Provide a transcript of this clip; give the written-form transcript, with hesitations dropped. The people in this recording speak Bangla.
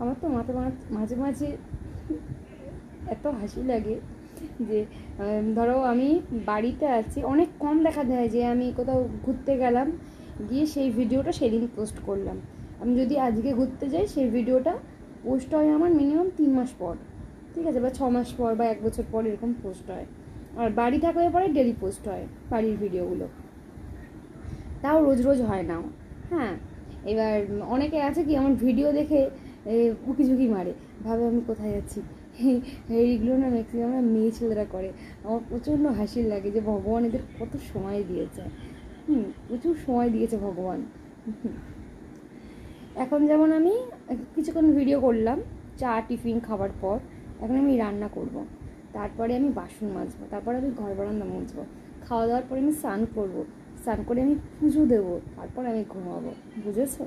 আমার তো মাঝে মাঝে এত হাসি লাগে যে ধরো আমি বাড়িতে আছি, অনেক কম দেখা যায় যে আমি কোথাও ঘুরতে গেলাম, গিয়ে সেই ভিডিওটা সেদিন পোস্ট করলাম। আমি যদি আজকে ঘুরতে যাই, সেই ভিডিওটা পোস্ট হয় আমার মিনিমাম 3 মাস পর, ঠিক আছে, বা 6 মাস পর বা 1 বছর পর এরকম পোস্ট হয়। আর বাড়ি থাকলে পরে ডেলি পোস্ট হয় বাড়ির ভিডিওগুলো, তাও রোজ রোজ হয় না। হ্যাঁ, এবার অনেকে আছে কি আমার ভিডিও দেখে উকিঝুঁকি মারে, ভাবে আমি কোথায় যাচ্ছি। এইগুলো না ম্যাক্সিমাম মেয়ে ছেলেরা করে। আমার প্রচণ্ড হাসি লাগে যে ভগবান এদের কত সময় দিয়েছে। প্রচুর সময় দিয়েছে ভগবান। এখন যেমন আমি কিছুক্ষণ ভিডিও করলাম চা টিফিন খাবার পর, এখন আমি রান্না করব, তারপরে আমি বাসন মাজবো, তারপরে আমি ঘর বারান্দা মুছবো, খাওয়া দাওয়ার পরে আমি স্নান করবো, স্নান করে আমি পুজো দেবো, তারপর আমি ঘুমাবো। বুঝেছো?